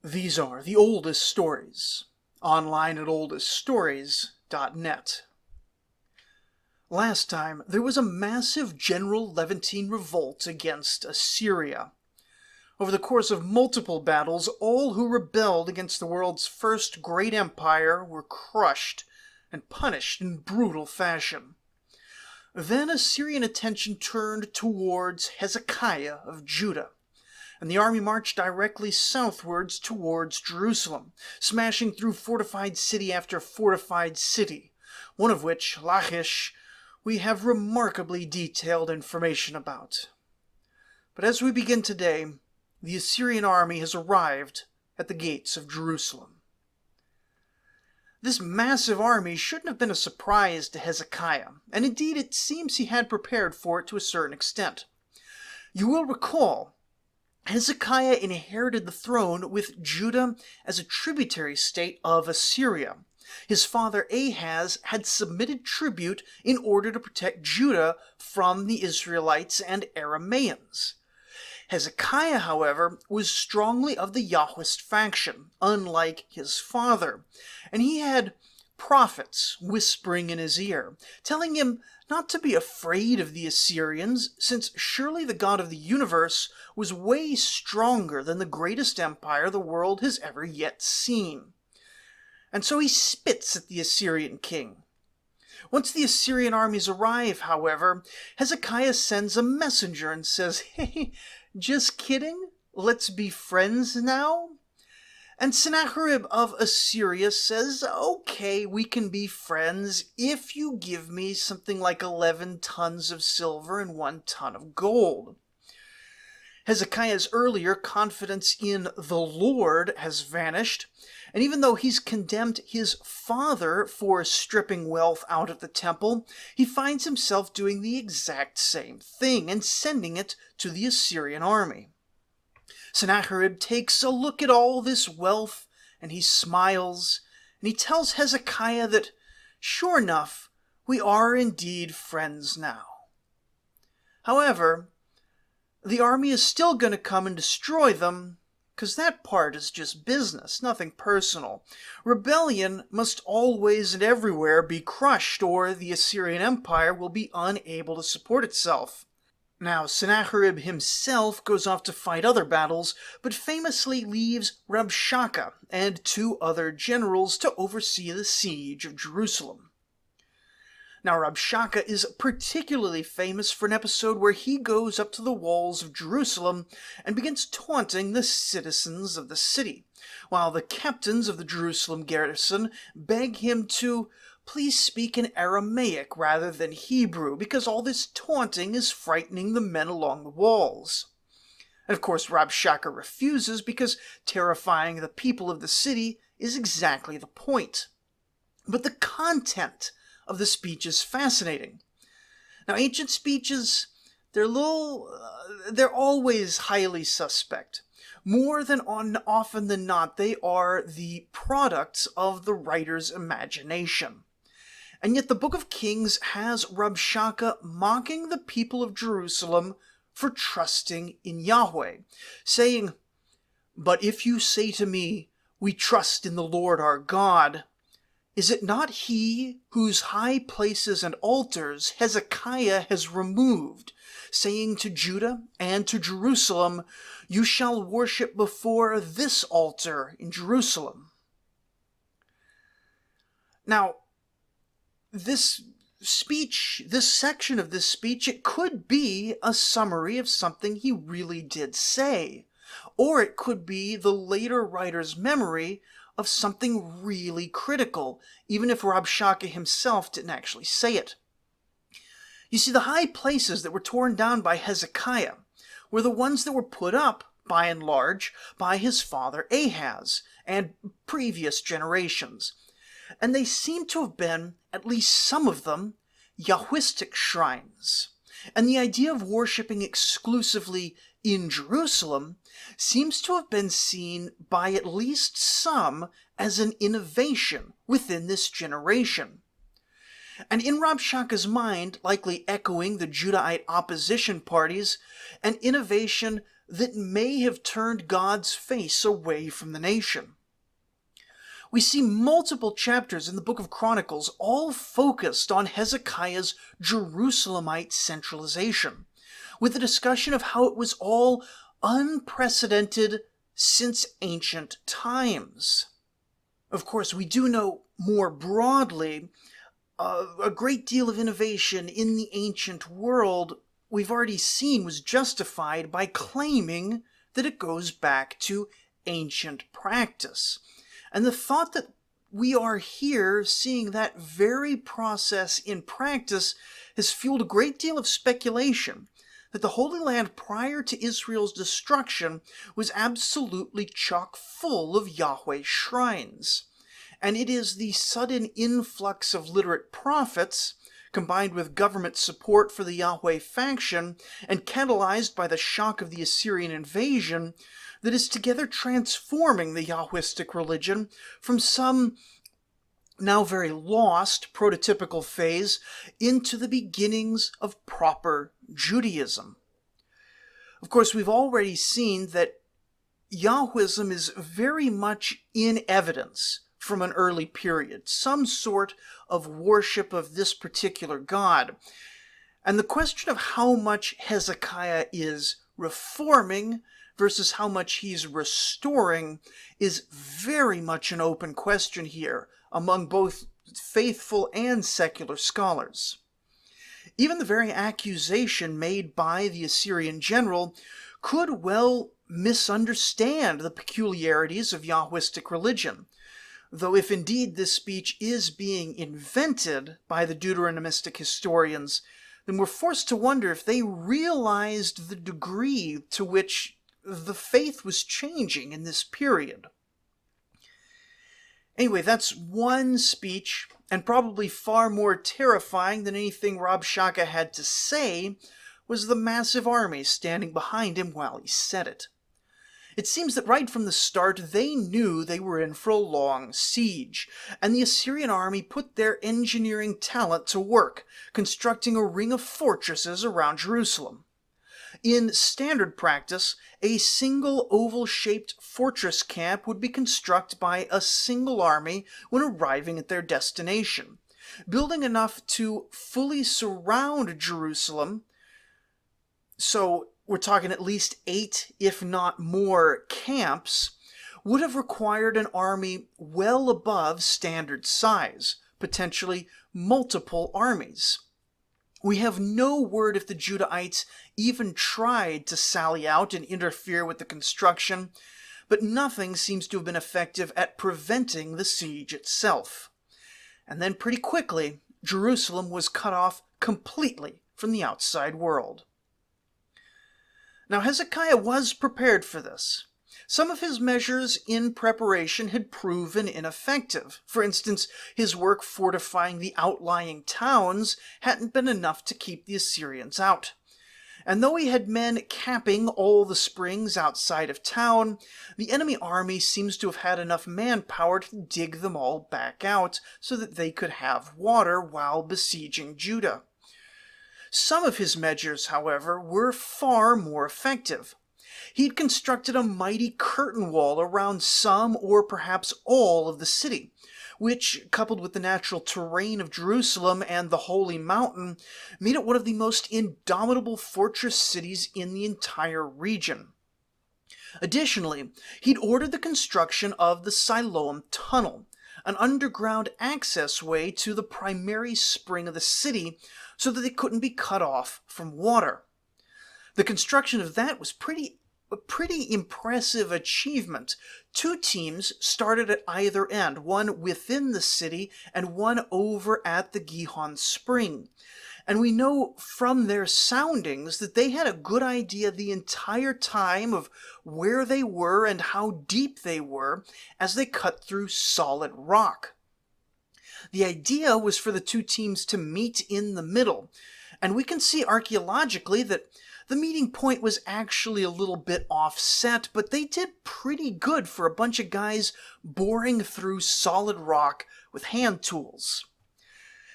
These are the oldest stories, online at oldeststories.net. Last time, there was a massive general Levantine revolt against Assyria. Over the course of multiple battles, all who rebelled against the world's first great empire were crushed and punished in brutal fashion. Then Assyrian attention turned towards Hezekiah of Judah, and the army marched directly southwards towards Jerusalem, smashing through fortified city after fortified city, one of which, Lachish, we have remarkably detailed information about. But as we begin today, the Assyrian army has arrived at the gates of Jerusalem. This massive army shouldn't have been a surprise to Hezekiah, and indeed it seems he had prepared for it to a certain extent. You will recall, Hezekiah inherited the throne with Judah as a tributary state of Assyria. His father Ahaz had submitted tribute in order to protect Judah from the Israelites and Arameans. Hezekiah, however, was strongly of the Yahwist faction, unlike his father, and he had prophets whispering in his ear, telling him not to be afraid of the Assyrians, since surely the God of the universe was way stronger than the greatest empire the world has ever yet seen. And so he spits at the Assyrian king. Once the Assyrian armies arrive, however, Hezekiah sends a messenger and says, "Hey, just kidding? Let's be friends now?" And Sennacherib of Assyria says, "Okay, we can be friends if you give me something like 11 tons of silver and 1 ton of gold." Hezekiah's earlier confidence in the Lord has vanished, and even though he's condemned his father for stripping wealth out of the temple, he finds himself doing the exact same thing and sending it to the Assyrian army. Sennacherib takes a look at all this wealth, and he smiles, and he tells Hezekiah that, sure enough, we are indeed friends now. However, the army is still going to come and destroy them, because that part is just business, nothing personal. Rebellion must always and everywhere be crushed, or the Assyrian Empire will be unable to support itself. Now, Sennacherib himself goes off to fight other battles, but famously leaves Rabshakeh and 2 other generals to oversee the siege of Jerusalem. Now, Rabshakeh is particularly famous for an episode where he goes up to the walls of Jerusalem and begins taunting the citizens of the city, while the captains of the Jerusalem garrison beg him to please speak in Aramaic rather than Hebrew, because all this taunting is frightening the men along the walls. And of course, Rabshakeh refuses, because terrifying the people of the city is exactly the point. But the content of the speech is fascinating. Now, ancient speeches, they're always highly suspect. More than often than not, they are the products of the writer's imagination. And yet the Book of Kings has Rabshakeh mocking the people of Jerusalem for trusting in Yahweh, saying, "But if you say to me, 'We trust in the Lord our God,' is it not he whose high places and altars Hezekiah has removed, saying to Judah and to Jerusalem, 'You shall worship before this altar in Jerusalem'?" Now, this section of this speech, it could be a summary of something he really did say, or it could be the later writer's memory of something really critical, even if Rabshakeh himself didn't actually say it. You see, the high places that were torn down by Hezekiah were the ones that were put up, by and large, by his father Ahaz and previous generations. And they seem to have been, at least some of them, Yahwistic shrines. And the idea of worshipping exclusively in Jerusalem seems to have been seen by at least some as an innovation within this generation. And in Rabshakeh's mind, likely echoing the Judahite opposition parties, an innovation that may have turned God's face away from the nation. We see multiple chapters in the book of Chronicles all focused on Hezekiah's Jerusalemite centralization, with a discussion of how it was all unprecedented since ancient times. Of course, we do know more broadly a great deal of innovation in the ancient world we've already seen was justified by claiming that it goes back to ancient practice. And the thought that we are here seeing that very process in practice has fueled a great deal of speculation that the Holy Land prior to Israel's destruction was absolutely chock full of Yahweh shrines. And it is the sudden influx of literate prophets, combined with government support for the Yahweh faction, and catalyzed by the shock of the Assyrian invasion, that is together transforming the Yahwistic religion from some now very lost prototypical phase into the beginnings of proper Judaism. Of course, we've already seen that Yahwism is very much in evidence from an early period, some sort of worship of this particular god. And the question of how much Hezekiah is reforming versus how much he's restoring is very much an open question here among both faithful and secular scholars. Even the very accusation made by the Assyrian general could well misunderstand the peculiarities of Yahwistic religion, though if indeed this speech is being invented by the Deuteronomistic historians, then we're forced to wonder if they realized the degree to which the faith was changing in this period. Anyway, that's one speech, and probably far more terrifying than anything Rabshakeh had to say was the massive army standing behind him while he said it. It seems that right from the start they knew they were in for a long siege, and the Assyrian army put their engineering talent to work, constructing a ring of fortresses around Jerusalem. In standard practice, a single oval-shaped fortress camp would be constructed by a single army when arriving at their destination. Building enough to fully surround Jerusalem, so we're talking at least 8, if not more, camps, would have required an army well above standard size, potentially multiple armies. We have no word if the Judahites even tried to sally out and interfere with the construction, but nothing seems to have been effective at preventing the siege itself. And then pretty quickly, Jerusalem was cut off completely from the outside world. Now Hezekiah was prepared for this. Some of his measures in preparation had proven ineffective. For instance, his work fortifying the outlying towns hadn't been enough to keep the Assyrians out. And though he had men capping all the springs outside of town, the enemy army seems to have had enough manpower to dig them all back out so that they could have water while besieging Judah. Some of his measures, however, were far more effective. He'd constructed a mighty curtain wall around some or perhaps all of the city, which, coupled with the natural terrain of Jerusalem and the Holy Mountain, made it one of the most indomitable fortress cities in the entire region. Additionally, he'd ordered the construction of the Siloam Tunnel, an underground access way to the primary spring of the city so that they couldn't be cut off from water. The construction of that was a pretty impressive achievement. 2 teams started at either end, one within the city and one over at the Gihon Spring. And we know from their soundings that they had a good idea the entire time of where they were and how deep they were as they cut through solid rock. The idea was for the 2 teams to meet in the middle, and we can see archaeologically that the meeting point was actually a little bit offset, but they did pretty good for a bunch of guys boring through solid rock with hand tools.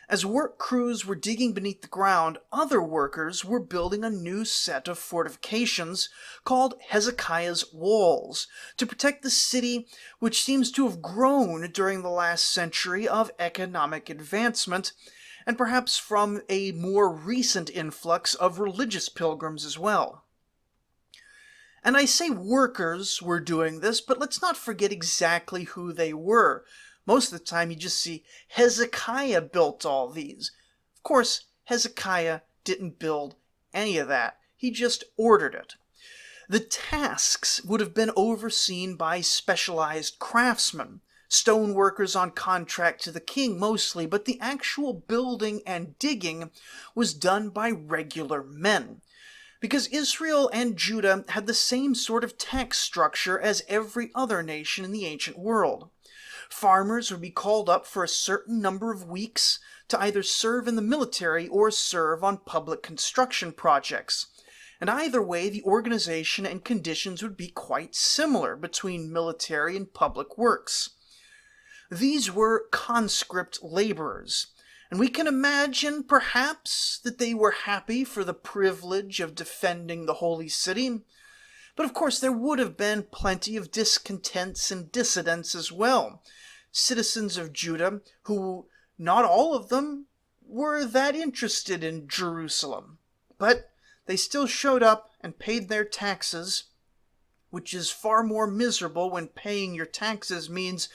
As work crews were digging beneath the ground, other workers were building a new set of fortifications called Hezekiah's Walls to protect the city, which seems to have grown during the last century of economic advancement, and perhaps from a more recent influx of religious pilgrims as well. And I say workers were doing this, but let's not forget exactly who they were. Most of the time you just see Hezekiah built all these. Of course, Hezekiah didn't build any of that. He just ordered it. The tasks would have been overseen by specialized craftsmen, stone workers on contract to the king mostly, but the actual building and digging was done by regular men. Because Israel and Judah had the same sort of tax structure as every other nation in the ancient world. Farmers would be called up for a certain number of weeks to either serve in the military or serve on public construction projects. And either way, the organization and conditions would be quite similar between military and public works. These were conscript laborers, and we can imagine, perhaps, that they were happy for the privilege of defending the holy city. But of course there would have been plenty of discontents and dissidents as well. Citizens of Judah who, not all of them, were that interested in Jerusalem. But they still showed up and paid their taxes, which is far more miserable when paying your taxes means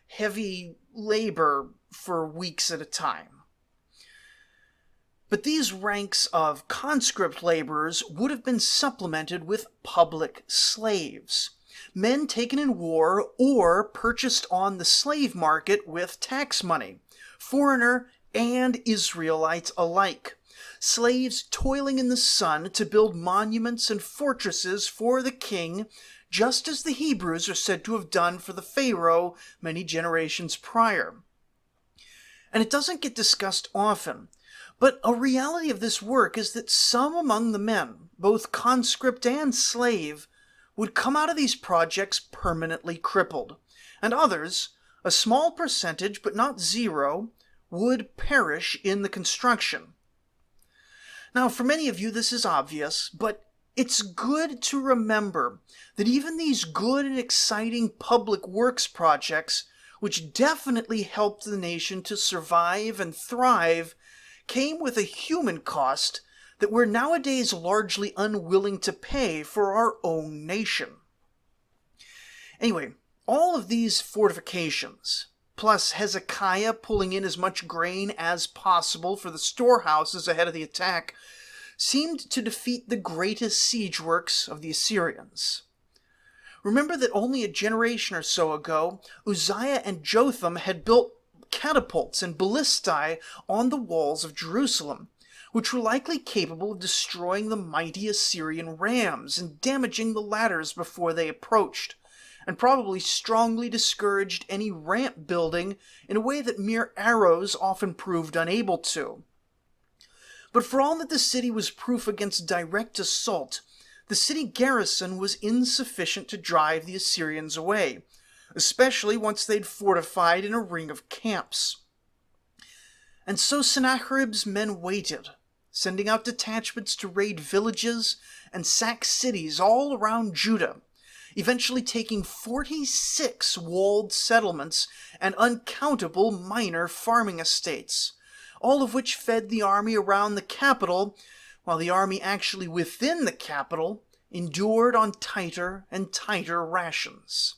heavy labor for weeks at a time. But these ranks of conscript laborers would have been supplemented with public slaves, men taken in war or purchased on the slave market with tax money, foreigner and Israelite alike. Slaves toiling in the sun to build monuments and fortresses for the king, just as the Hebrews are said to have done for the Pharaoh many generations prior. And it doesn't get discussed often, but a reality of this work is that some among the men, both conscript and slave, would come out of these projects permanently crippled, and others, a small percentage but not zero, would perish in the construction. Now, for many of you this is obvious, but it's good to remember that even these good and exciting public works projects, which definitely helped the nation to survive and thrive, came with a human cost that we're nowadays largely unwilling to pay for our own nation. Anyway, all of these fortifications, plus Hezekiah pulling in as much grain as possible for the storehouses ahead of the attack, seemed to defeat the greatest siege works of the Assyrians. Remember that only a generation or so ago, Uzziah and Jotham had built catapults and ballistae on the walls of Jerusalem, which were likely capable of destroying the mighty Assyrian rams and damaging the ladders before they approached, and probably strongly discouraged any ramp building in a way that mere arrows often proved unable to. But for all that the city was proof against direct assault, the city garrison was insufficient to drive the Assyrians away, especially once they'd fortified in a ring of camps. And so Sennacherib's men waited, sending out detachments to raid villages and sack cities all around Judah, eventually taking 46 walled settlements and uncountable minor farming estates, all of which fed the army around the capital, while the army actually within the capital endured on tighter and tighter rations.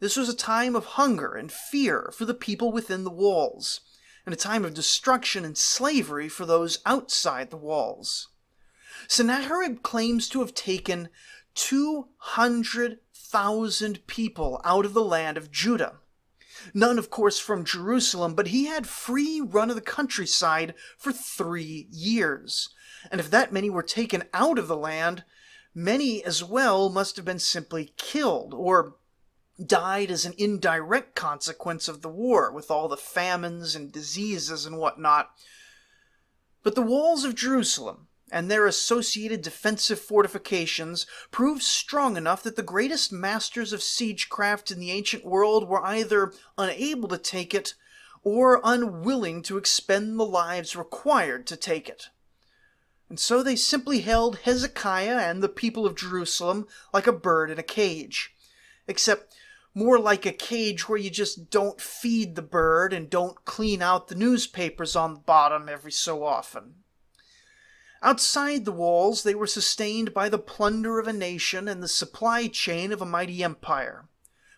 This was a time of hunger and fear for the people within the walls, and a time of destruction and slavery for those outside the walls. Sennacherib claims to have taken 200,000 people out of the land of Judah. None, of course, from Jerusalem, but he had free run of the countryside for 3 years. And if that many were taken out of the land, many as well must have been simply killed, or died as an indirect consequence of the war, with all the famines and diseases and whatnot. But the walls of Jerusalem and their associated defensive fortifications proved strong enough that the greatest masters of siegecraft in the ancient world were either unable to take it or unwilling to expend the lives required to take it. And so they simply held Hezekiah and the people of Jerusalem like a bird in a cage, except more like a cage where you just don't feed the bird and don't clean out the newspapers on the bottom every so often. Outside the walls, they were sustained by the plunder of a nation and the supply chain of a mighty empire.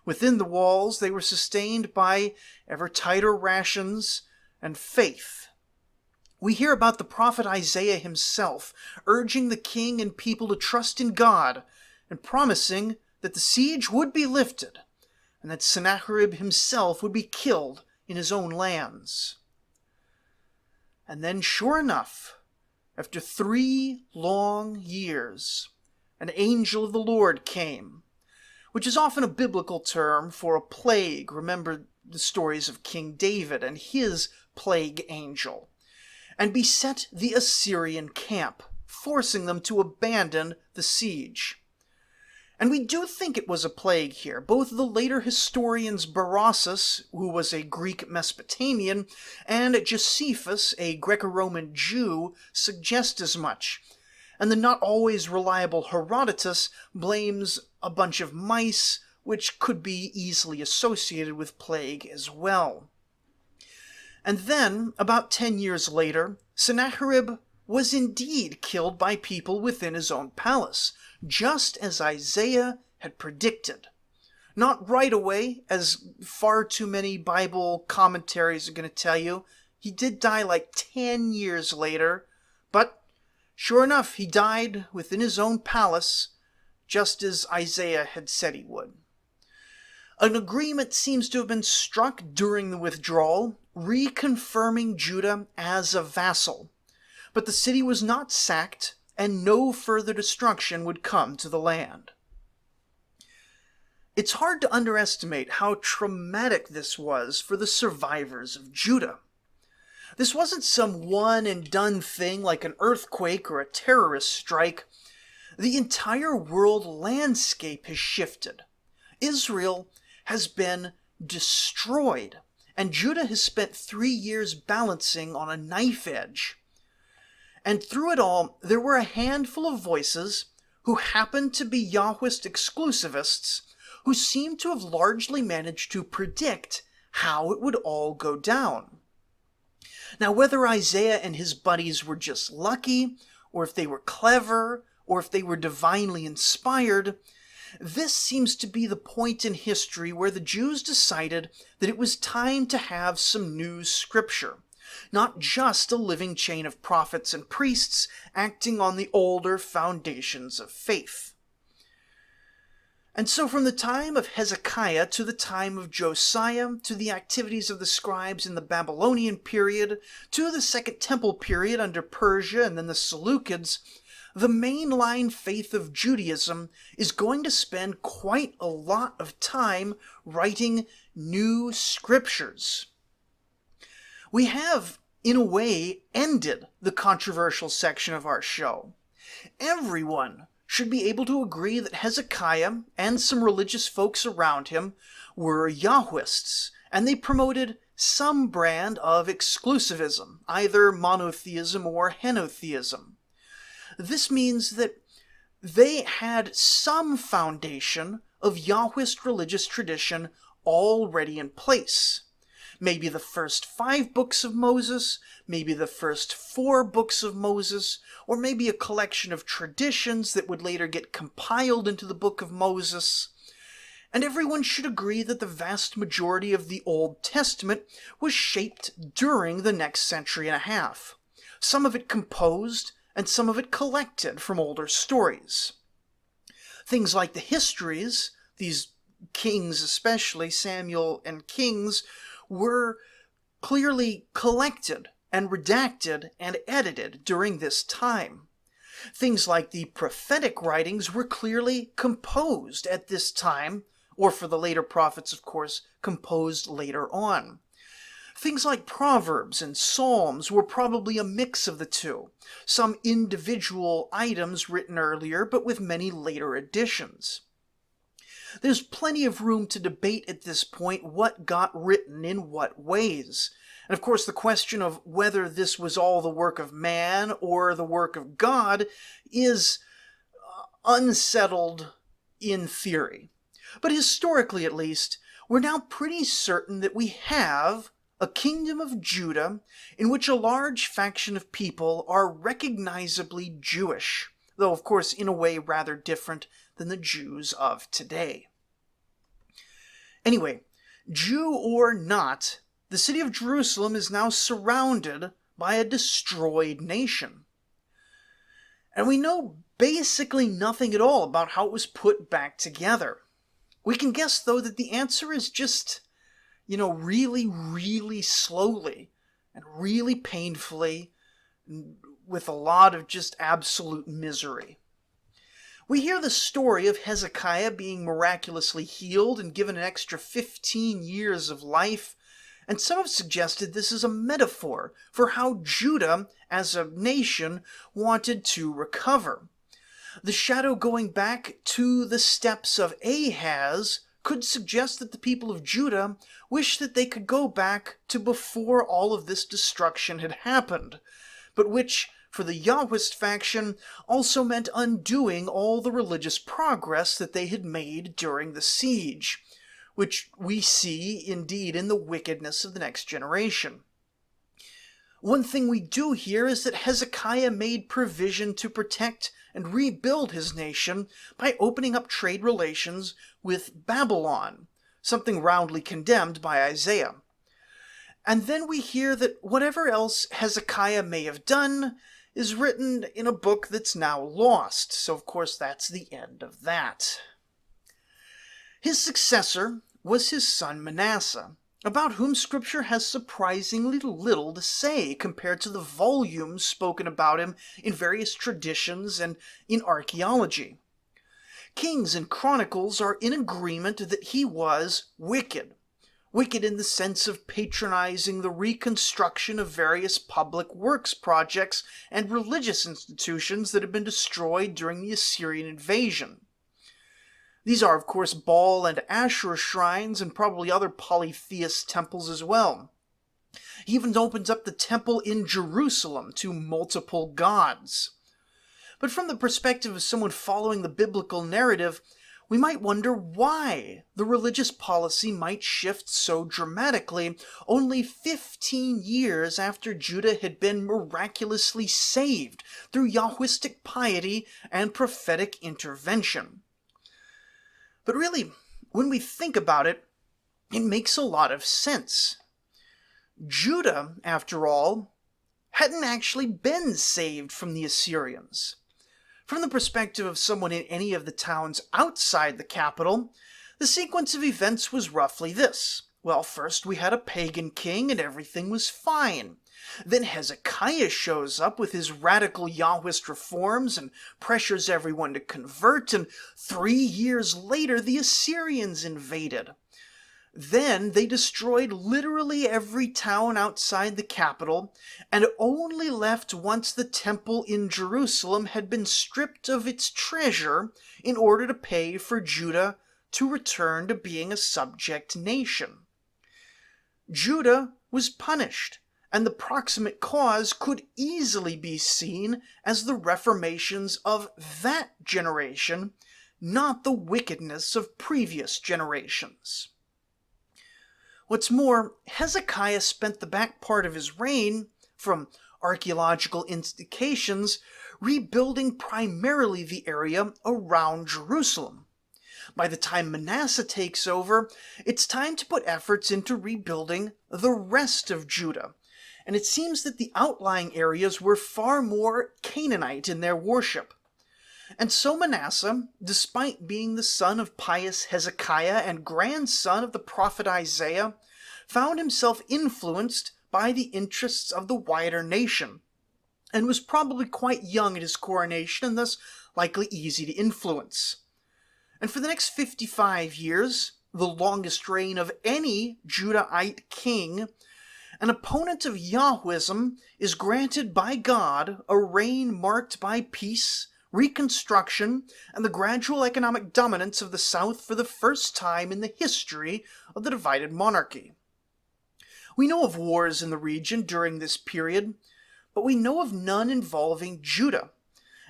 Within the walls, they were sustained by ever tighter rations and faith. We hear about the prophet Isaiah himself urging the king and people to trust in God and promising that the siege would be lifted and that Sennacherib himself would be killed in his own lands. And then, sure enough, after 3 long years, an angel of the Lord came, which is often a biblical term for a plague. Remember the stories of King David and his plague angel, and beset the Assyrian camp, forcing them to abandon the siege. And we do think it was a plague here. Both the later historians Berossus, who was a Greek Mesopotamian, and Josephus, a Greco-Roman Jew, suggest as much. And the not always reliable Herodotus blames a bunch of mice, which could be easily associated with plague as well. And then, about 10 years later, Sennacherib was indeed killed by people within his own palace, just as Isaiah had predicted. Not right away, as far too many Bible commentaries are going to tell you. He did die like 10 years later, but sure enough, he died within his own palace, just as Isaiah had said he would. An agreement seems to have been struck during the withdrawal, reconfirming Judah as a vassal. But the city was not sacked, and no further destruction would come to the land. It's hard to underestimate how traumatic this was for the survivors of Judah. This wasn't some one-and-done thing like an earthquake or a terrorist strike. The entire world landscape has shifted. Israel has been destroyed, and Judah has spent 3 years balancing on a knife edge. And through it all, there were a handful of voices who happened to be Yahwist exclusivists who seemed to have largely managed to predict how it would all go down. Now, whether Isaiah and his buddies were just lucky, or if they were clever, or if they were divinely inspired, this seems to be the point in history where the Jews decided that it was time to have some new scripture, not just a living chain of prophets and priests acting on the older foundations of faith. And so from the time of Hezekiah to the time of Josiah, to the activities of the scribes in the Babylonian period, to the Second Temple period under Persia and then the Seleucids, the mainline faith of Judaism is going to spend quite a lot of time writing new scriptures. We have, in a way, ended the controversial section of our show. Everyone should be able to agree that Hezekiah and some religious folks around him were Yahwists, and they promoted some brand of exclusivism, either monotheism or henotheism. This means that they had some foundation of Yahwist religious tradition already in place. Maybe the first 5 books of Moses, maybe the first 4 books of Moses, or maybe a collection of traditions that would later get compiled into the book of Moses. And everyone should agree that the vast majority of the Old Testament was shaped during the next century and a half. Some of it composed, and some of it collected from older stories. Things like the histories, these kings especially, Samuel and Kings, were clearly collected and redacted and edited during this time. Things like the prophetic writings were clearly composed at this time, or for the later prophets, of course, composed later on. Things like Proverbs and Psalms were probably a mix of the two, some individual items written earlier, but with many later additions. There's plenty of room to debate at this point what got written in what ways. And of course, the question of whether this was all the work of man or the work of God is unsettled in theory. But historically, at least, we're now pretty certain that we have a kingdom of Judah in which a large faction of people are recognizably Jewish, though of course in a way rather different than the Jews of today. Anyway, Jew or not, the city of Jerusalem is now surrounded by a destroyed nation. And we know basically nothing at all about how it was put back together. We can guess, though, that the answer is just, really, really slowly and really painfully, with a lot of just absolute misery. We hear the story of Hezekiah being miraculously healed and given an extra 15 years of life, and some have suggested this is a metaphor for how Judah, as a nation, wanted to recover. The shadow going back to the steps of Ahaz could suggest that the people of Judah wish that they could go back to before all of this destruction had happened, but which, for the Yahwist faction, also meant undoing all the religious progress that they had made during the siege, which we see indeed in the wickedness of the next generation. One thing we do hear is that Hezekiah made provision to protect and rebuild his nation by opening up trade relations with Babylon, something roundly condemned by Isaiah. And then we hear that whatever else Hezekiah may have done is written in a book that's now lost, so of course that's the end of that. His successor was his son Manasseh, about whom Scripture has surprisingly little to say compared to the volumes spoken about him in various traditions and in archaeology. Kings and Chronicles are in agreement that he was wicked. Wicked in the sense of patronizing the reconstruction of various public works projects and religious institutions that had been destroyed during the Assyrian invasion. These are, of course, Baal and Asherah shrines and probably other polytheist temples as well. He even opens up the temple in Jerusalem to multiple gods. But from the perspective of someone following the biblical narrative, we might wonder why the religious policy might shift so dramatically only 15 years after Judah had been miraculously saved through Yahwistic piety and prophetic intervention. But really, when we think about it, it makes a lot of sense. Judah, after all, hadn't actually been saved from the Assyrians. From the perspective of someone in any of the towns outside the capital, the sequence of events was roughly this. Well, first we had a pagan king and everything was fine. Then Hezekiah shows up with his radical Yahwist reforms and pressures everyone to convert, and 3 years later the Assyrians invaded. Then they destroyed literally every town outside the capital, and only left once the temple in Jerusalem had been stripped of its treasure in order to pay for Judah to return to being a subject nation. Judah was punished, and the proximate cause could easily be seen as the reformations of that generation, not the wickedness of previous generations. What's more, Hezekiah spent the back part of his reign, from archaeological indications, rebuilding primarily the area around Jerusalem. By the time Manasseh takes over, it's time to put efforts into rebuilding the rest of Judah, and it seems that the outlying areas were far more Canaanite in their worship. And so Manasseh, despite being the son of pious Hezekiah and grandson of the prophet Isaiah, found himself influenced by the interests of the wider nation, and was probably quite young at his coronation and thus likely easy to influence. And for the next 55 years, the longest reign of any Judahite king, an opponent of Yahwism is granted by God a reign marked by peace, reconstruction, and the gradual economic dominance of the South for the first time in the history of the divided monarchy. We know of wars in the region during this period, but we know of none involving Judah,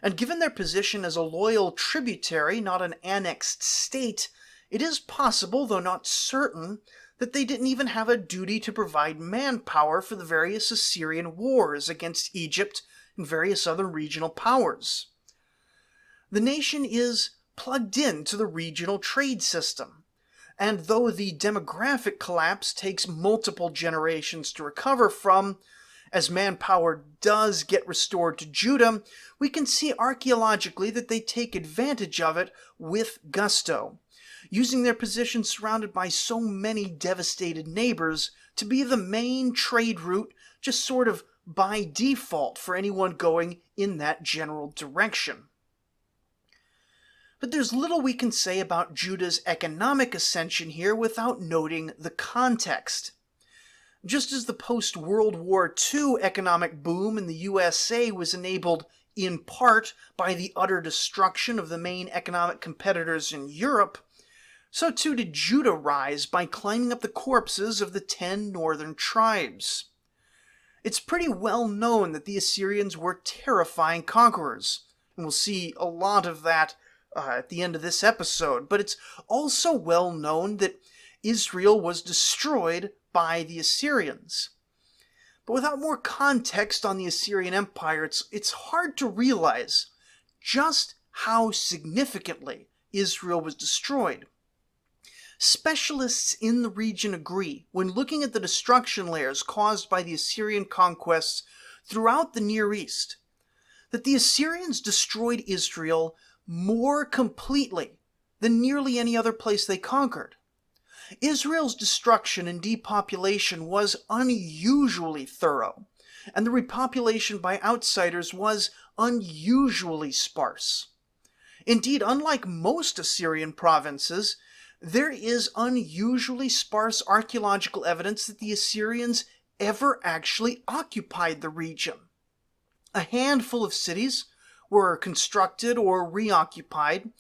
and given their position as a loyal tributary, not an annexed state, it is possible, though not certain, that they didn't even have a duty to provide manpower for the various Assyrian wars against Egypt and various other regional powers. The nation is plugged into the regional trade system, and though the demographic collapse takes multiple generations to recover from, as manpower does get restored to Judah, we can see archaeologically that they take advantage of it with gusto, using their position surrounded by so many devastated neighbors to be the main trade route, just sort of by default for anyone going in that general direction. But there's little we can say about Judah's economic ascension here without noting the context. Just as the post-World War II economic boom in the USA was enabled in part by the utter destruction of the main economic competitors in Europe, so too did Judah rise by climbing up the corpses of the 10 northern tribes. It's pretty well known that the Assyrians were terrifying conquerors, and we'll see a lot of that at the end of this episode, but it's also well known that Israel was destroyed by the Assyrians. But without more context on the Assyrian Empire, it's hard to realize just how significantly Israel was destroyed. Specialists in the region agree, when looking at the destruction layers caused by the Assyrian conquests throughout the Near East, that the Assyrians destroyed Israel more completely than nearly any other place they conquered. Israel's destruction and depopulation was unusually thorough, and the repopulation by outsiders was unusually sparse. Indeed, unlike most Assyrian provinces, there is unusually sparse archaeological evidence that the Assyrians ever actually occupied the region. A handful of cities were constructed or reoccupied,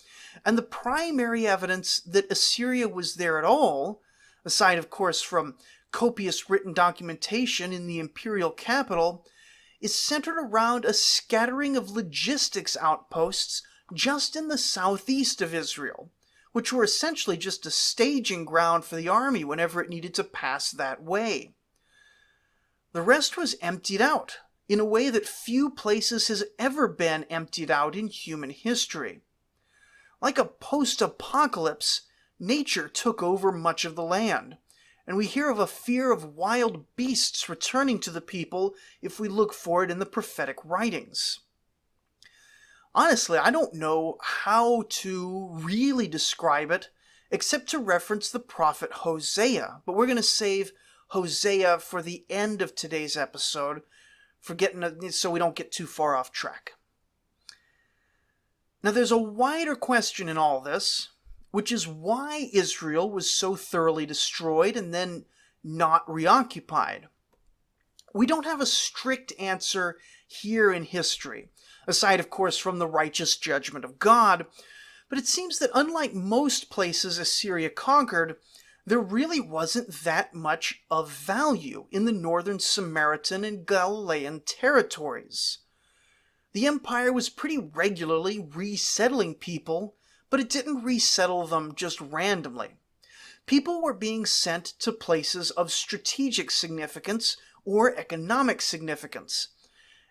and the primary evidence that Assyria was there at all, aside of course from copious written documentation in the imperial capital, is centered around a scattering of logistics outposts just in the southeast of Israel, which were essentially just a staging ground for the army whenever it needed to pass that way. The rest was emptied out in a way that few places has ever been emptied out in human history. Like a post-apocalypse, nature took over much of the land, and we hear of a fear of wild beasts returning to the people if we look for it in the prophetic writings. Honestly, I don't know how to really describe it except to reference the prophet Hosea, but we're going to save Hosea for the end of today's episode, so we don't get too far off track. Now there's a wider question in all this, which is why Israel was so thoroughly destroyed and then not reoccupied. We don't have a strict answer here in history, aside of course from the righteous judgment of God, but it seems that unlike most places Assyria conquered, there really wasn't that much of value in the northern Samaritan and Galilean territories. The empire was pretty regularly resettling people, but it didn't resettle them just randomly. People were being sent to places of strategic significance or economic significance,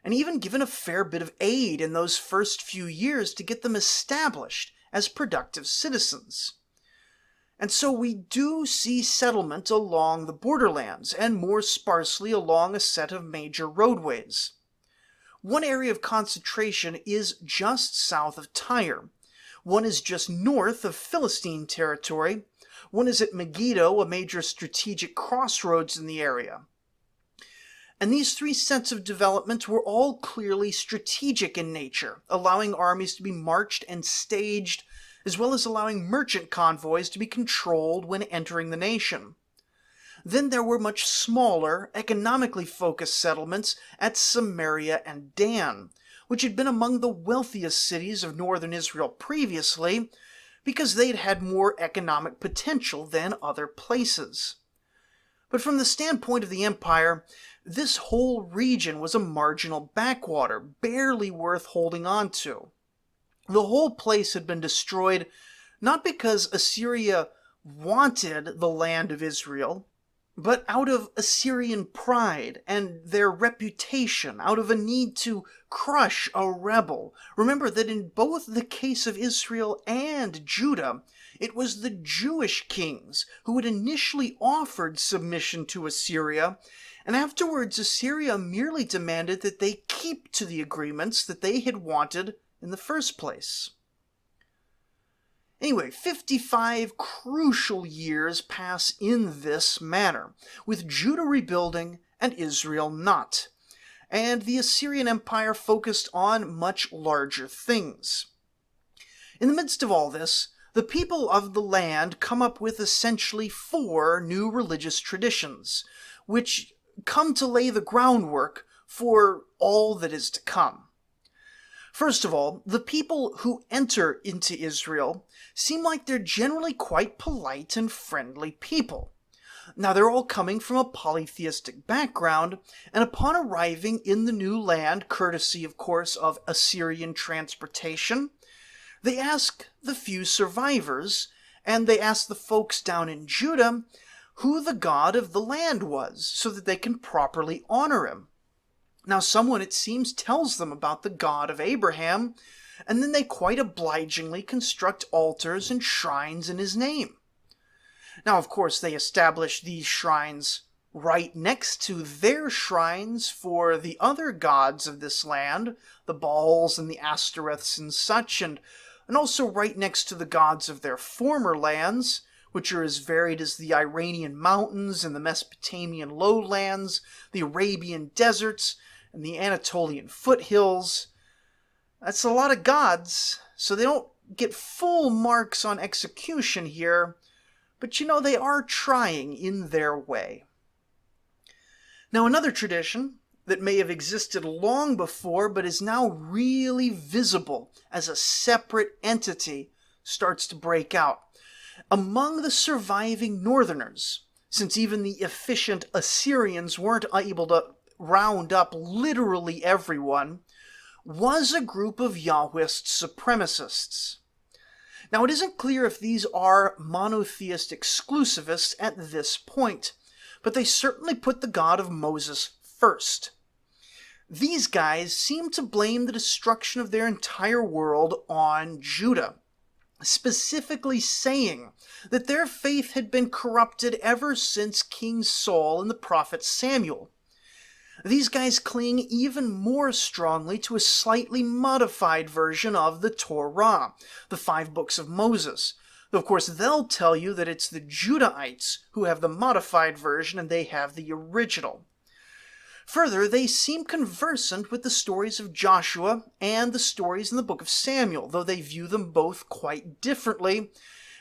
and even given a fair bit of aid in those first few years to get them established as productive citizens. And so we do see settlement along the borderlands, and more sparsely along a set of major roadways. One area of concentration is just south of Tyre. One is just north of Philistine territory. One is at Megiddo, a major strategic crossroads in the area. And these three sets of development were all clearly strategic in nature, allowing armies to be marched and staged, as well as allowing merchant convoys to be controlled when entering the nation. Then there were much smaller, economically focused settlements at Samaria and Dan, which had been among the wealthiest cities of northern Israel previously, because they'd had more economic potential than other places. But from the standpoint of the empire, this whole region was a marginal backwater, barely worth holding on to. The whole place had been destroyed not because Assyria wanted the land of Israel, but out of Assyrian pride and their reputation, out of a need to crush a rebel. Remember that in both the case of Israel and Judah, it was the Jewish kings who had initially offered submission to Assyria, and afterwards Assyria merely demanded that they keep to the agreements that they had wanted in the first place. Anyway, 55 crucial years pass in this manner, with Judah rebuilding and Israel not, and the Assyrian Empire focused on much larger things. In the midst of all this, the people of the land come up with essentially 4 new religious traditions, which come to lay the groundwork for all that is to come. First of all, the people who enter into Israel seem like they're generally quite polite and friendly people. Now, they're all coming from a polytheistic background, and upon arriving in the new land, courtesy, of course, of Assyrian transportation, they ask the few survivors, and they ask the folks down in Judah, who the god of the land was, so that they can properly honor him. Now, someone, it seems, tells them about the God of Abraham, and then they quite obligingly construct altars and shrines in his name. Now, of course, they establish these shrines right next to their shrines for the other gods of this land, the Baals and the Ashtoreths and such, and also right next to the gods of their former lands, which are as varied as the Iranian mountains and the Mesopotamian lowlands, the Arabian deserts, and the Anatolian foothills. That's a lot of gods, so they don't get full marks on execution here, but they are trying in their way. Now, another tradition that may have existed long before but is now really visible as a separate entity starts to break out. Among the surviving northerners, since even the efficient Assyrians weren't able to round up literally everyone, was a group of Yahwist supremacists. Now, it isn't clear if these are monotheist exclusivists at this point, but they certainly put the God of Moses first. These guys seem to blame the destruction of their entire world on Judah, specifically saying that their faith had been corrupted ever since King Saul and the prophet Samuel. These guys cling even more strongly to a slightly modified version of the Torah, the 5 books of Moses. Though, of course, they'll tell you that it's the Judahites who have the modified version and they have the original. Further, they seem conversant with the stories of Joshua and the stories in the book of Samuel, though they view them both quite differently,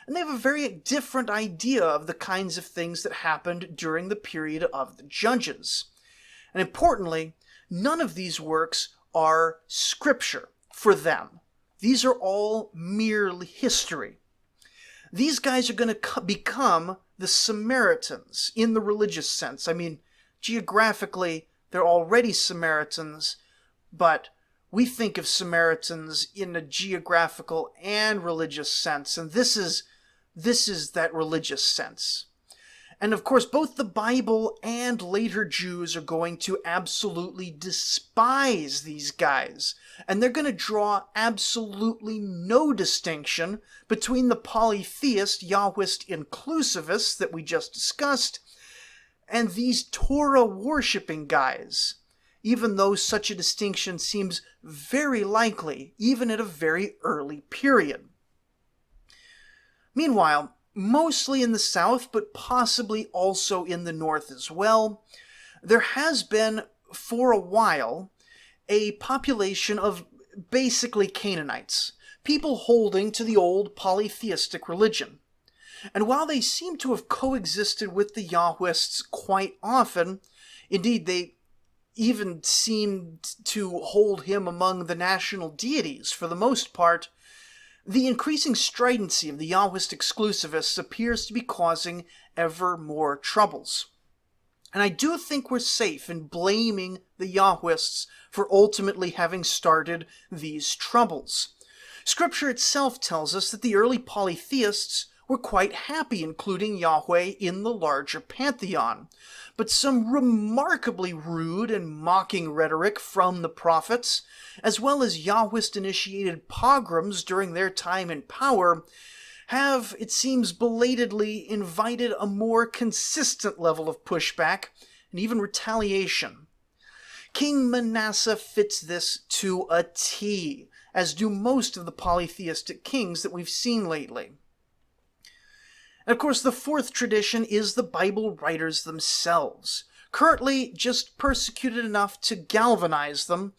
and they have a very different idea of the kinds of things that happened during the period of the Judges. And importantly, none of these works are scripture for them. These are all merely history. These guys are going to become the Samaritans in the religious sense. I mean, geographically, they're already Samaritans, but we think of Samaritans in a geographical and religious sense, and this is that religious sense. And of course, both the Bible and later Jews are going to absolutely despise these guys. And they're going to draw absolutely no distinction between the polytheist Yahwist inclusivists that we just discussed and these Torah-worshipping guys, even though such a distinction seems very likely, even at a very early period. Meanwhile, mostly in the south, but possibly also in the north as well, there has been, for a while, a population of basically Canaanites, people holding to the old polytheistic religion. And while they seem to have coexisted with the Yahwists quite often, indeed they even seemed to hold him among the national deities for the most part, the increasing stridency of the Yahwist exclusivists appears to be causing ever more troubles. And I do think we're safe in blaming the Yahwists for ultimately having started these troubles. Scripture itself tells us that the early polytheists were quite happy including Yahweh in the larger pantheon, but some remarkably rude and mocking rhetoric from the prophets, as well as Yahwist-initiated pogroms during their time in power, have, it seems, belatedly invited a more consistent level of pushback and even retaliation. King Manasseh fits this to a T, as do most of the polytheistic kings that we've seen lately. And of course, the fourth tradition is the Bible writers themselves, currently just persecuted enough to galvanize them,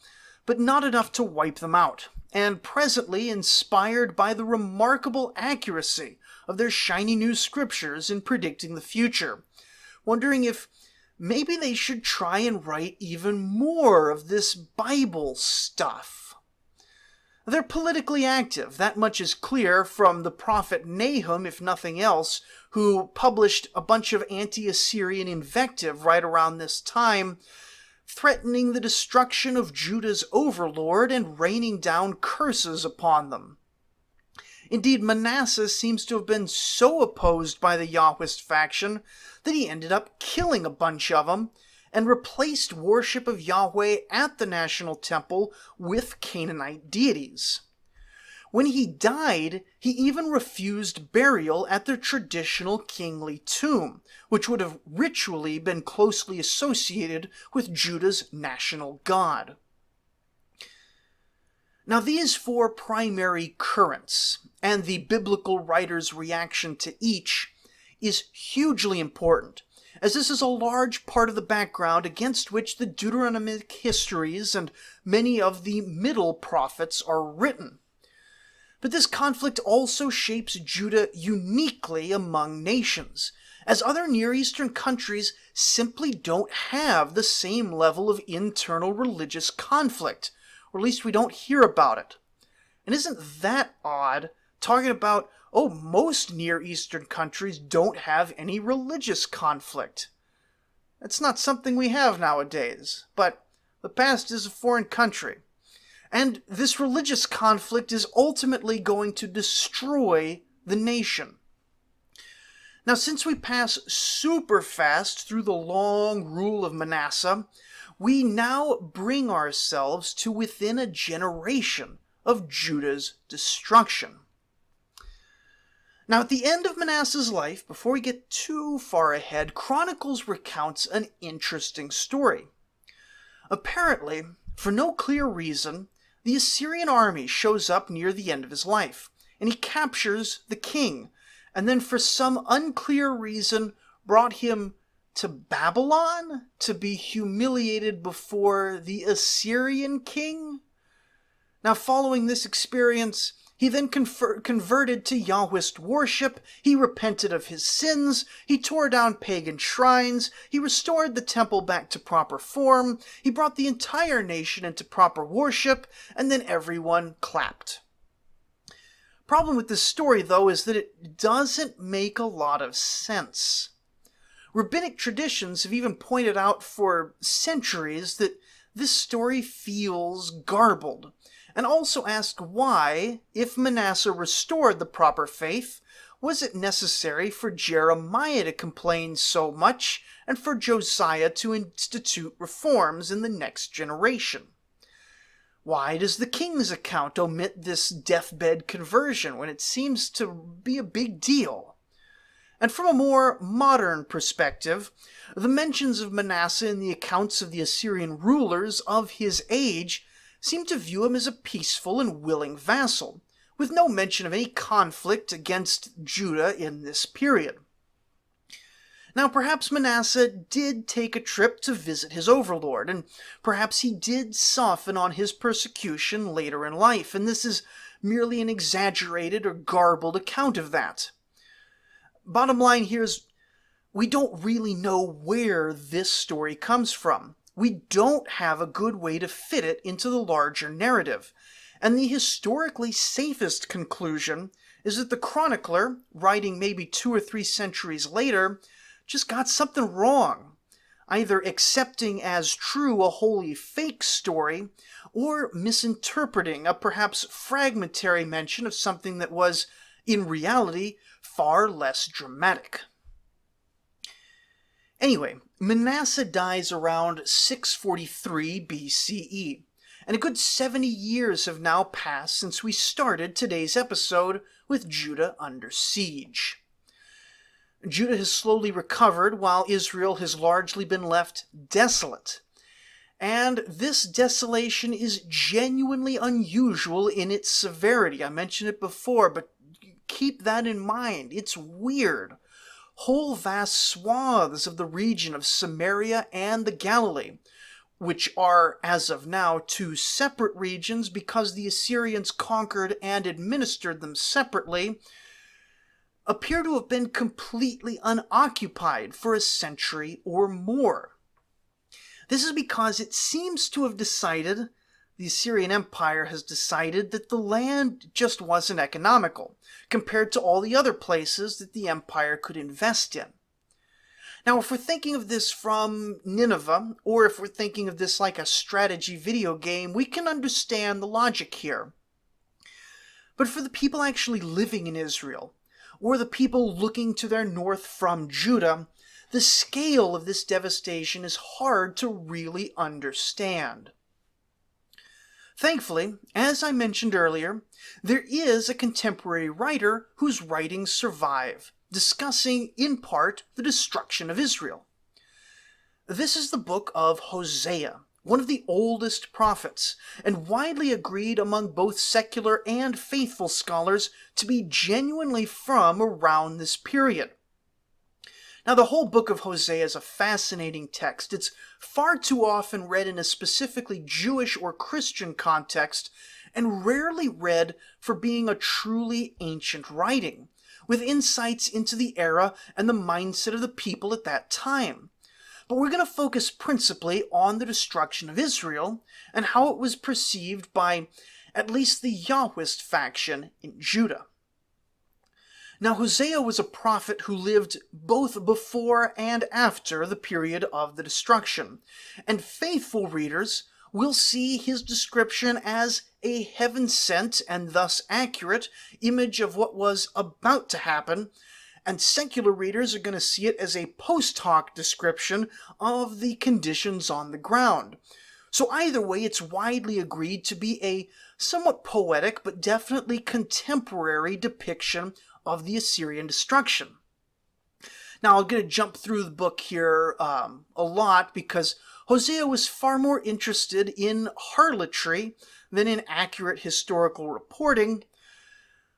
but not enough to wipe them out, and presently inspired by the remarkable accuracy of their shiny new scriptures in predicting the future, wondering if maybe they should try and write even more of this Bible stuff. They're politically active, that much is clear from the prophet Nahum, if nothing else, who published a bunch of anti-Assyrian invective right around this time, threatening the destruction of Judah's overlord and raining down curses upon them. Indeed, Manasseh seems to have been so opposed by the Yahwist faction that he ended up killing a bunch of them and replaced worship of Yahweh at the national temple with Canaanite deities. When he died, he even refused burial at their traditional kingly tomb, which would have ritually been closely associated with Judah's national god. Now, these four primary currents, and the biblical writer's reaction to each, is hugely important, as this is a large part of the background against which the Deuteronomic histories and many of the middle prophets are written. But this conflict also shapes Judah uniquely among nations, as other Near Eastern countries simply don't have the same level of internal religious conflict, or at least we don't hear about it. And isn't that odd, talking about, most Near Eastern countries don't have any religious conflict? That's not something we have nowadays, but the past is a foreign country. And this religious conflict is ultimately going to destroy the nation. Now, since we pass super fast through the long rule of Manasseh, we now bring ourselves to within a generation of Judah's destruction. Now, at the end of Manasseh's life, before we get too far ahead, Chronicles recounts an interesting story. Apparently, for no clear reason, the Assyrian army shows up near the end of his life, and he captures the king, and then for some unclear reason brought him to Babylon to be humiliated before the Assyrian king? Now, following this experience, he then converted to Yahwist worship, he repented of his sins, he tore down pagan shrines, he restored the temple back to proper form, he brought the entire nation into proper worship, and then everyone clapped. Problem with this story, though, is that it doesn't make a lot of sense. Rabbinic traditions have even pointed out for centuries that this story feels garbled, and also ask why, if Manasseh restored the proper faith, was it necessary for Jeremiah to complain so much and for Josiah to institute reforms in the next generation? Why does the king's account omit this deathbed conversion when it seems to be a big deal? And from a more modern perspective, the mentions of Manasseh in the accounts of the Assyrian rulers of his age seem to view him as a peaceful and willing vassal, with no mention of any conflict against Judah in this period. Now, perhaps Manasseh did take a trip to visit his overlord, and perhaps he did soften on his persecution later in life, and this is merely an exaggerated or garbled account of that. Bottom line here is, we don't really know where this story comes from. we don't have a good way to fit it into the larger narrative. And the historically safest conclusion is that the chronicler, writing maybe 2 or 3 centuries later, just got something wrong, either accepting as true a wholly fake story, or misinterpreting a perhaps fragmentary mention of something that was, in reality, far less dramatic. Anyway, Manasseh dies around 643 BCE, and a good 70 years have now passed since we started today's episode with Judah under siege. Judah has slowly recovered while Israel has largely been left desolate. And this desolation is genuinely unusual in its severity. I mentioned it before, but keep that in mind. It's weird. Whole vast swaths of the region of Samaria and the Galilee, which are, as of now, 2 separate regions because the Assyrians conquered and administered them separately, appear to have been completely unoccupied for a century or more. This is because it seems to have decided, the Assyrian Empire has decided, that the land just wasn't economical compared to all the other places that the empire could invest in. Now, if we're thinking of this from Nineveh, or if we're thinking of this like a strategy video game, we can understand the logic here. But for the people actually living in Israel, or the people looking to their north from Judah, the scale of this devastation is hard to really understand. Thankfully, as I mentioned earlier, there is a contemporary writer whose writings survive, discussing, in part, the destruction of Israel. This is the book of Hosea, one of the oldest prophets, and widely agreed among both secular and faithful scholars to be genuinely from around this period. Now, the whole book of Hosea is a fascinating text. It's far too often read in a specifically Jewish or Christian context, and rarely read for being a truly ancient writing, with insights into the era and the mindset of the people at that time. But we're going to focus principally on the destruction of Israel and how it was perceived by at least the Yahwist faction in Judah. Now, Hosea was a prophet who lived both before and after the period of the destruction, and faithful readers will see his description as a heaven-sent and thus accurate image of what was about to happen, and secular readers are going to see it as a post hoc description of the conditions on the ground. So either way, it's widely agreed to be a somewhat poetic but definitely contemporary depiction of the Assyrian destruction. Now, I'm going to jump through the book here a lot because Hosea was far more interested in harlotry than in accurate historical reporting,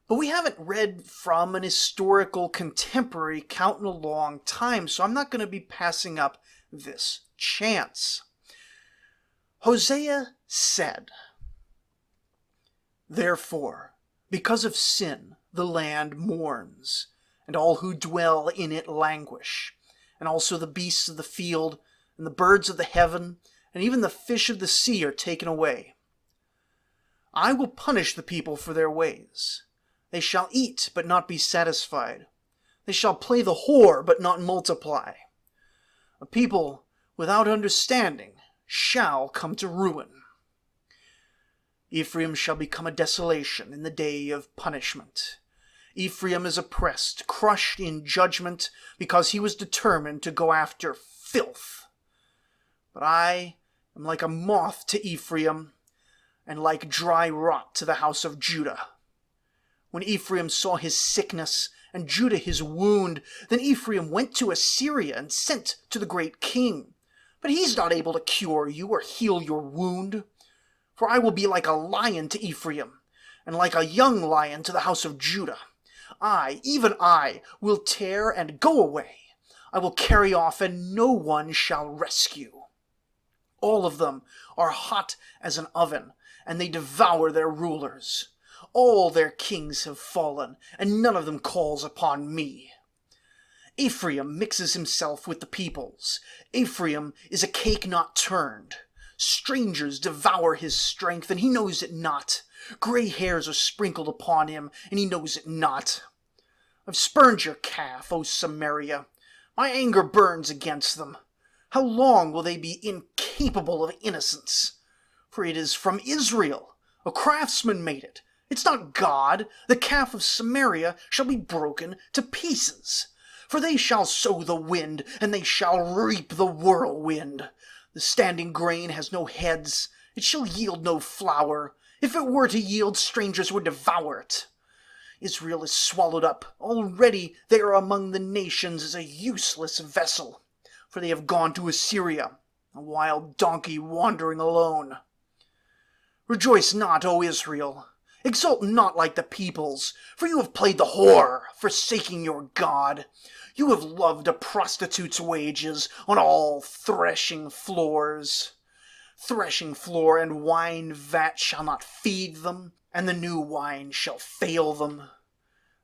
but we haven't read from an historical contemporary count in a long time, so I'm not going to be passing up this chance. Hosea said, "Therefore, because of sin, the land mourns, and all who dwell in it languish, and also the beasts of the field, and the birds of the heaven, and even the fish of the sea are taken away. I will punish the people for their ways. They shall eat, but not be satisfied. They shall play the whore, but not multiply. A people without understanding shall come to ruin. Ephraim shall become a desolation in the day of punishment. Ephraim is oppressed, crushed in judgment, because he was determined to go after filth. But I am like a moth to Ephraim, and like dry rot to the house of Judah. When Ephraim saw his sickness, and Judah his wound, then Ephraim went to Assyria and sent to the great king. But he's not able to cure you or heal your wound. For I will be like a lion to Ephraim, and like a young lion to the house of Judah. I, even I, will tear and go away. I will carry off, and no one shall rescue. All of them are hot as an oven, and they devour their rulers. All their kings have fallen, and none of them calls upon me. Ephraim mixes himself with the peoples. Ephraim is a cake not turned. Strangers devour his strength, and he knows it not. Gray hairs are sprinkled upon him, and he knows it not. I've spurned your calf, O Samaria. My anger burns against them. How long will they be incapable of innocence? For it is from Israel. A craftsman made it. It's not God. The calf of Samaria shall be broken to pieces. For they shall sow the wind, and they shall reap the whirlwind. The standing grain has no heads. It shall yield no flour. If it were to yield, strangers would devour it. Israel is swallowed up. Already they are among the nations as a useless vessel. For they have gone to Assyria, a wild donkey wandering alone. Rejoice not, O Israel. Exult not like the peoples, for you have played the whore, forsaking your God. You have loved a prostitute's wages on all threshing floors. Threshing floor and wine vat shall not feed them, and the new wine shall fail them.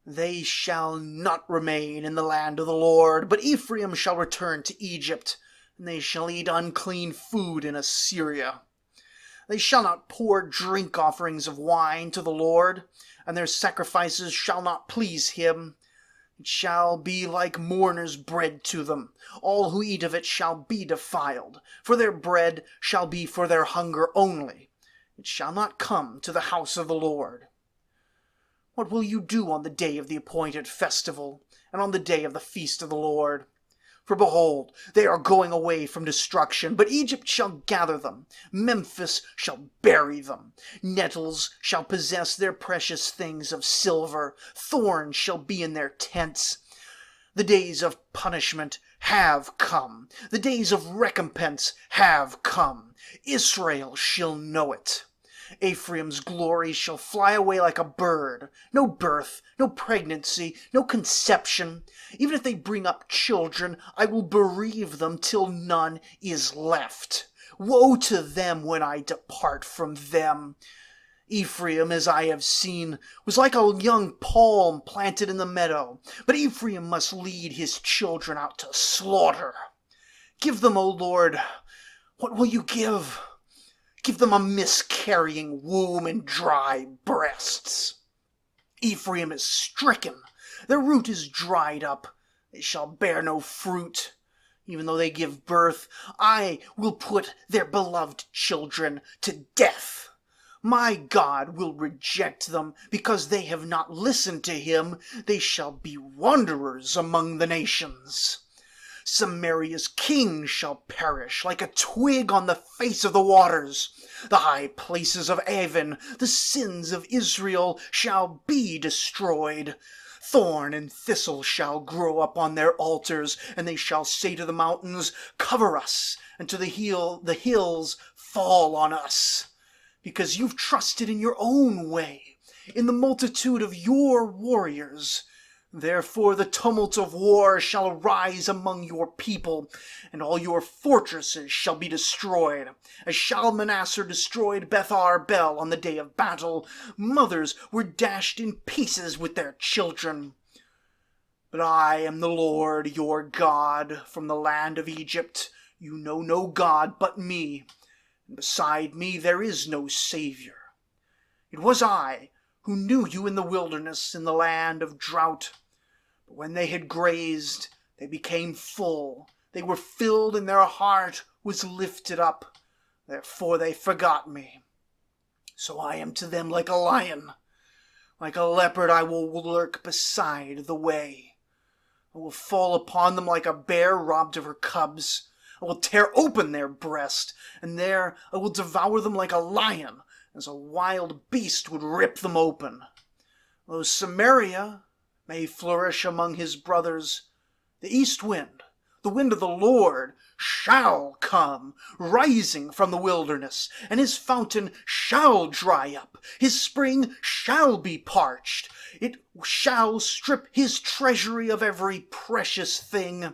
They shall not remain in the land of the Lord, but Ephraim shall return to Egypt, and they shall eat unclean food in Assyria. They shall not pour drink offerings of wine to the Lord, and their sacrifices shall not please him. It shall be like mourners' bread to them. All who eat of it shall be defiled, for their bread shall be for their hunger only. It shall not come to the house of the Lord. What will you do on the day of the appointed festival, and on the day of the feast of the Lord? For behold, they are going away from destruction, but Egypt shall gather them. Memphis shall bury them. Nettles shall possess their precious things of silver. Thorns shall be in their tents. The days of punishment have come. The days of recompense have come. Israel shall know it. Ephraim's glory shall fly away like a bird. No birth, no pregnancy, no conception. Even if they bring up children, I will bereave them till none is left. Woe to them when I depart from them. Ephraim, as I have seen, was like a young palm planted in the meadow, but Ephraim must lead his children out to slaughter. Give them, O Lord, what will you give? Give them a miscarrying womb and dry breasts. Ephraim is stricken. Their root is dried up. They shall bear no fruit. Even though they give birth, I will put their beloved children to death. My God will reject them because they have not listened to him. They shall be wanderers among the nations. Samaria's king shall perish like a twig on the face of the waters. The high places of Avon, the sins of Israel, shall be destroyed. Thorn and thistle shall grow up on their altars, and they shall say to the mountains, cover us, and to the hills, fall on us. Because you've trusted in your own way, in the multitude of your warriors. Therefore the tumult of war shall arise among your people, and all your fortresses shall be destroyed. As shall Manasseh destroyed Beth Arbel on the day of battle. Mothers were dashed in pieces with their children. But I am the Lord your God from the land of Egypt. You know no God but me, and beside me there is no Savior. It was I who knew you in the wilderness, in the land of drought. But when they had grazed, they became full. They were filled, and their heart was lifted up. Therefore they forgot me. So I am to them like a lion. Like a leopard I will lurk beside the way. I will fall upon them like a bear robbed of her cubs. I will tear open their breast, and there I will devour them like a lion, as a wild beast would rip them open. Though Samaria may flourish among his brothers, the east wind, the wind of the Lord, shall come, rising from the wilderness, and his fountain shall dry up, his spring shall be parched, it shall strip his treasury of every precious thing.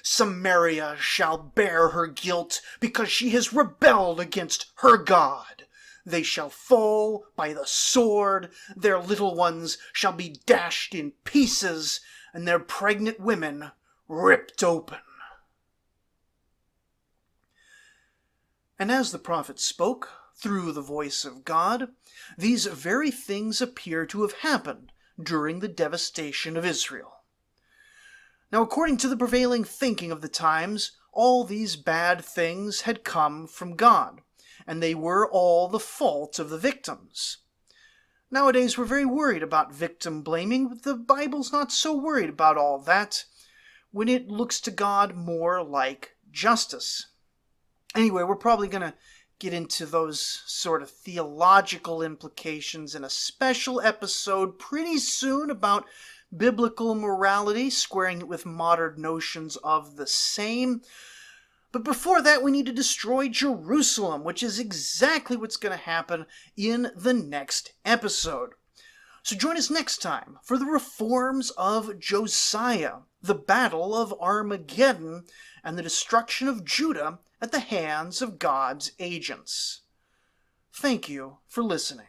Samaria shall bear her guilt, because she has rebelled against her God. They shall fall by the sword, their little ones shall be dashed in pieces, and their pregnant women ripped open. And as the prophet spoke, through the voice of God, these very things appear to have happened during the devastation of Israel. Now, according to the prevailing thinking of the times, all these bad things had come from God, and they were all the fault of the victims. Nowadays, we're very worried about victim blaming, but the Bible's not so worried about all that, when it looks to God more like justice. Anyway, we're probably going to get into those sort of theological implications in a special episode pretty soon about biblical morality, squaring it with modern notions of the same. But before that, we need to destroy Jerusalem, which is exactly what's going to happen in the next episode. So join us next time for the reforms of Josiah, the Battle of Armageddon, and the destruction of Judah at the hands of God's agents. Thank you for listening.